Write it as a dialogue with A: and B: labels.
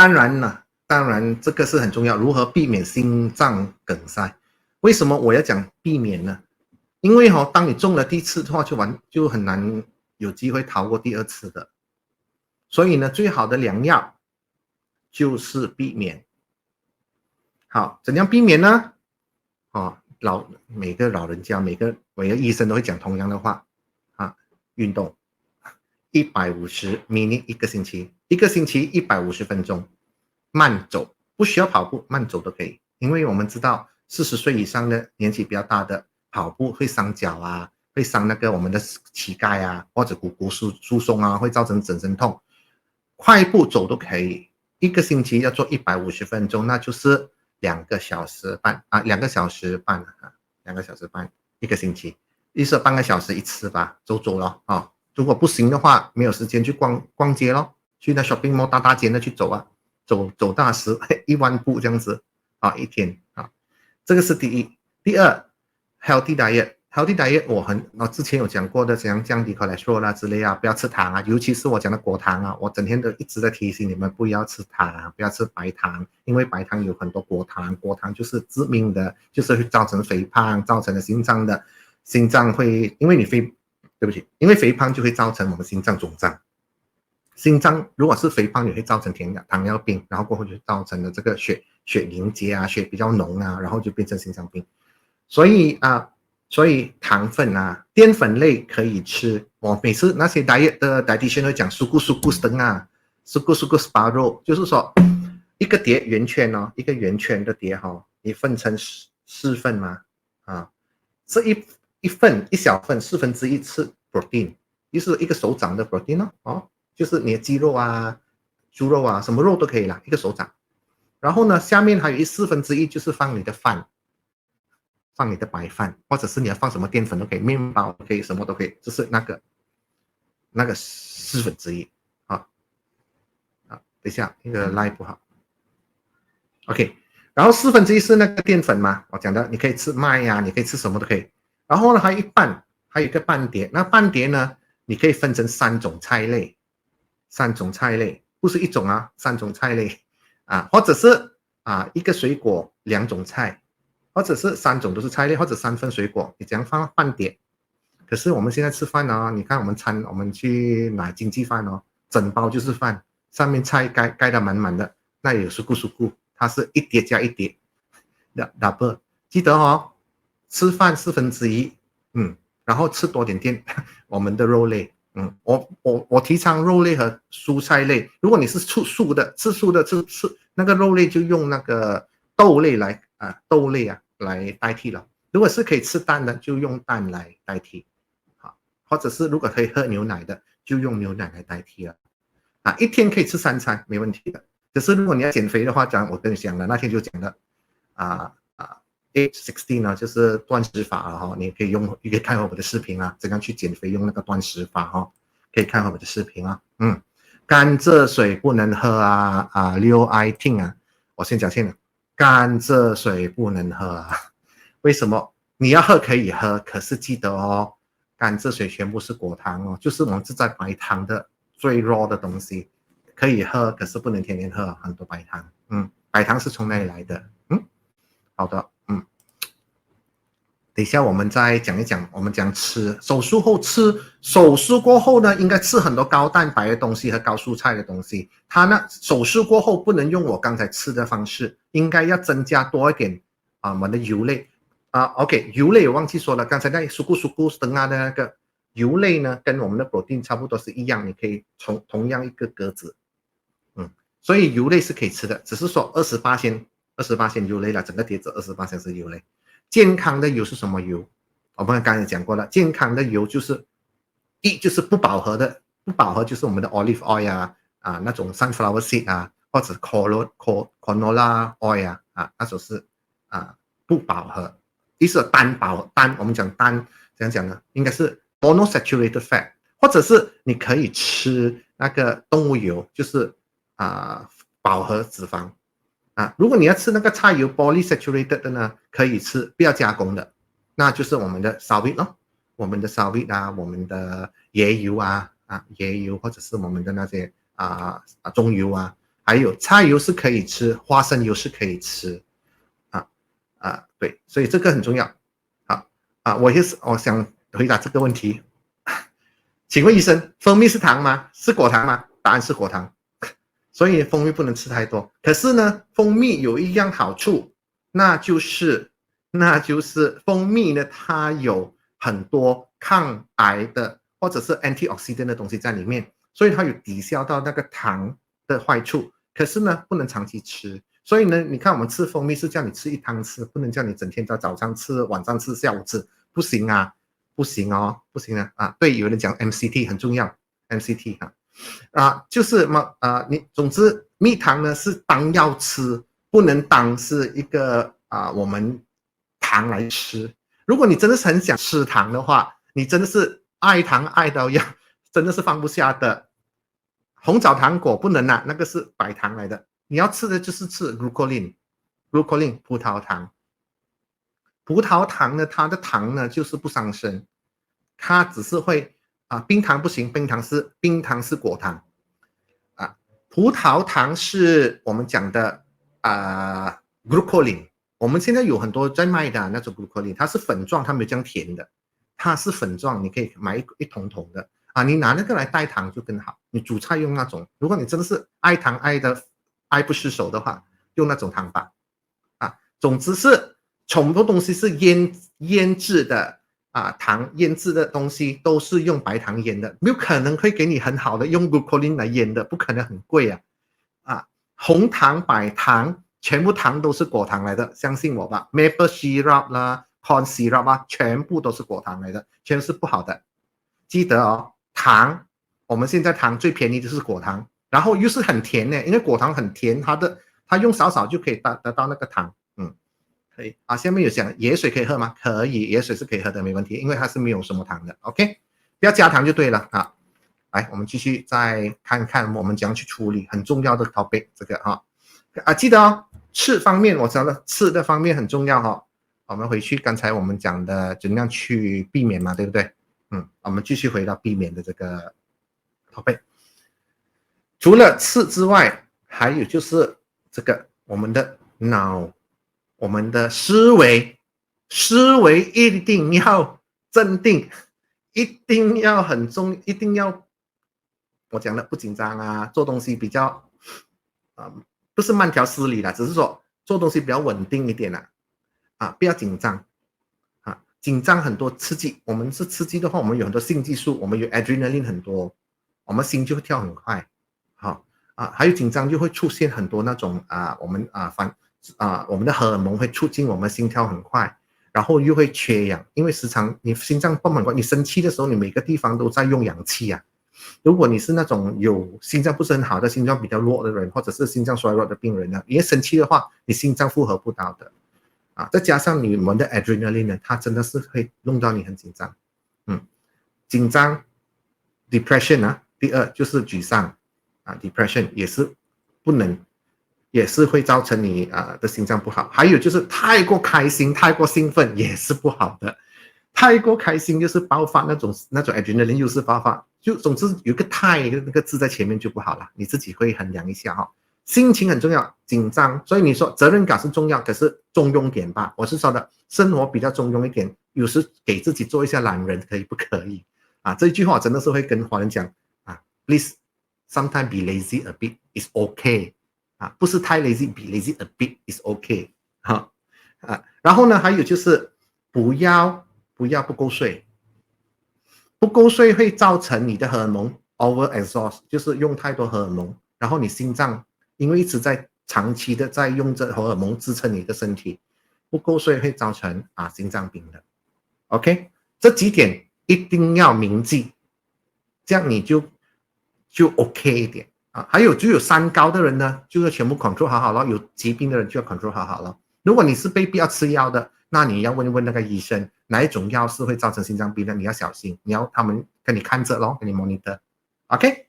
A: 当然了，当然这个是很重要，如何避免心脏梗塞？为什么我要讲避免呢？因为当你中了第一次的话，就很难有机会逃过第二次的。所以呢，最好的良药就是避免。好，怎样避免呢？每个老人家，每个医生都会讲同样的话啊，运动150 mini 一个星期150分钟，慢走，不需要跑步，慢走都可以。因为我们知道40岁以上的年纪比较大的跑步会伤脚啊，会伤那个我们的膝盖啊，或者骨骼疏松啊，会造成整身痛。快步走都可以，一个星期要做150分钟，那就是2个小时半啊，2个小时半啊，2个小时半一个星期，意思半个小时一次吧，走咯啊。如果不行的话，没有时间去逛街咯，去那 shopping mall 大街的去走啊，走大1万步这样子啊，一天啊，这个是第一。第二 ，healthy diet。healthy diet 我之前有讲过的，怎样降低 cholesterol 啦之类啊，不要吃糖啊，尤其是我讲的果糖啊，我整天都一直在提醒你们不要吃糖，不要吃白糖，因为白糖有很多果糖就是致命的，就是会造成肥胖，造成了心脏会因为因为肥胖就会造成我们心脏肿胀。心脏如果是肥胖，也会造成糖尿病，然后过后就造成了这个血凝结啊，血比较浓啊，然后就变成心脏病。所以糖分啊，淀粉类可以吃。我每次那些 diet 的 dietitian 会讲 suku steng 啊 ，suku separuh， 就是说一个碟圆圈哦，一个圆圈的碟你分成4份嘛，这一小份1/4是 protein， 就是一个手掌的 protein 就是你的鸡肉啊、猪肉啊，什么肉都可以啦，一个手掌。然后呢，下面还有1/4就是放你的饭。放你的白饭，或者是你要放什么淀粉都可以，面包可以，什么都可以，就是那个1/4啊。等一下，那个 line 不好。OK， 然后1/4是那个淀粉嘛，我讲的，你可以吃麦呀，你可以吃什么都可以。然后呢，还有一个半碟，那半碟呢，你可以分成3种菜类不是一种啊，3种菜类啊，或者是一个水果2种菜。或者是3种都是菜类，或者3份水果，你怎样放半碟？可是我们现在吃饭你看我们去买经济饭整包就是饭，上面菜盖得满满的，那也有suku，它是一碟加一碟，double。记得吃饭1/4，然后吃多点我们的肉类，我提倡肉类和蔬菜类。如果你是吃素的，吃那个肉类就用那个豆类来来代替了。如果是可以吃蛋的，就用蛋来代替，或者是如果可以喝牛奶的，就用牛奶来代替了。一天可以吃3餐，没问题的。可是如果你要减肥的话，我跟你讲了，那天就讲了816呢，就是断食法你可以看我的视频怎样去减肥用那个断食法可以看我的视频甘蔗水不能喝溜 I think 我先讲清了。甘蔗水不能喝为什么？你要喝可以喝，可是记得甘蔗水全部是果糖就是我们是在白糖的最 raw 的东西，可以喝，可是不能天天喝很多白糖。白糖是从哪里来的？好的，等一下我们再讲一讲，我们讲吃手术过后呢，应该吃很多高蛋白的东西和高蔬菜的东西。它呢手术过后不能用我刚才吃的方式，应该要增加多一点我们的油类OK， 油类我忘记说了，刚才那suku steng的那个油类呢，跟我们的 protein 差不多是一样，你可以同样一个格子，所以油类是可以吃的，只是说20%油类了，整个碟子20%是油类。健康的油是什么油？我们刚才讲过了，健康的油就是就是不饱和的，不饱和就是我们的 olive oil 那种 sunflower seed 或者 canola oil 那种是不饱和，意思单，我们讲单怎样讲呢？应该是 monosaturated fat， 或者是你可以吃那个动物油，就是饱和脂肪。如果你要吃那个菜油 polysaturated 的呢，可以吃不要加工的，那就是我们的沙律我们的沙律我们的椰油椰油或者是我们的那些棕油还有菜油是可以吃，花生油是可以吃，对，所以这个很重要。好我想回答这个问题，请问医生，蜂蜜是糖吗？是果糖吗？答案是果糖，所以蜂蜜不能吃太多。可是呢，蜂蜜有一样好处，那就是蜂蜜呢，它有很多抗癌的或者是 antioxidant 的东西在里面，所以它有抵消到那个糖的坏处。可是呢，不能长期吃。所以呢，你看我们吃蜂蜜是叫你吃一汤吃，不能叫你整天到早上吃、晚上吃、下午吃，不行啊，不行哦，不行啊！对，有人讲 MCT 很重要 ，MCT 就是你总之蜜糖呢是当药吃，不能当是一个我们糖来吃。如果你真的是很想吃糖的话，你真的是爱糖爱到要真的是放不下的。红枣糖果不能那个是白糖来的。你要吃的就是吃 glucoline 葡萄糖。葡萄糖呢，它的糖呢就是不伤身，它只是会冰糖不行，冰糖是果糖葡萄糖是我们讲的glucoline。我们现在有很多在卖的那种 glucoline， 它是粉状，它没有这样甜的，它是粉状，你可以买一桶桶的你拿那个来代糖就更好。你煮菜用那种，如果你真的是爱糖爱不释手的话，用那种糖吧总之是很多东西是腌制的糖腌制的东西都是用白糖腌的，没有可能会给你很好的用 glucoline 来腌的，不可能，很贵红糖白糖全部糖都是果糖来的，相信我吧。 maple syrup 啦 corn syrup 全部都是果糖来的，全是不好的。记得糖我们现在糖最便宜就是果糖，然后又是很甜的，因为果糖很甜，它用少少就可以得到那个糖。可以下面有讲野水可以喝吗？可以，野水是可以喝的，没问题，因为它是没有什么糖的。 OK， 不要加糖就对了来，我们继续再看看我们怎样去处理很重要的 topic 这个记得吃方面，我知道吃的方面很重要我们回去刚才我们讲的怎样去避免嘛，对不对？我们继续回到避免的这个 topic。除了吃之外，还有就是这个我们的脑，我们的思维一定要镇定，一定要很重，一定要我讲的不紧张做东西比较不是慢条斯理啦，只是说做东西比较稳定一点不要紧张紧张很多刺激，我们是刺激的话，我们有很多性激素，我们有 adrenaline 很多，我们心就会跳很快还有紧张就会出现很多那种我们我们的荷尔蒙会促进我们心跳很快，然后又会缺氧，因为时常你心脏泵很快，你生气的时候你每个地方都在用氧气如果你是那种有心脏不是很好的，心脏比较弱的人，或者是心脏衰弱的病人因为生气的话你心脏负荷不到的再加上你们的 adrenaline 呢，它真的是会弄到你很紧张紧张 depression 第二就是沮丧depression 也是不能，也是会造成你的心脏不好。还有就是太过开心太过兴奋也是不好的，太过开心就是爆发那种 adrenaline 又是爆发，就总之有一个太那个字在前面就不好了，你自己会衡量一下心情很重要，紧张，所以你说责任感是重要，可是中庸点吧，我是说的生活比较中庸一点，有时给自己做一下懒人可以不可以这一句话真的是会跟华人讲please sometimes be lazy a bit is okay不是太 lazy， be lazy a bit is okay 然后呢还有就是不要不够睡，不够睡会造成你的荷尔蒙 over exhaust， 就是用太多荷尔蒙，然后你心脏因为一直在长期的在用这荷尔蒙支撑你的身体，不够睡会造成心脏病的。 OK， 这几点一定要铭记，这样你就 OK 一点还有就有三高的人呢，就要全部 control 好了，有疾病的人就要 control 好了。如果你是被必要吃药的，那你要问那个医生哪一种药是会造成心脏病的，你要小心，你要他们跟你看着咯，跟你 monitor。 OK，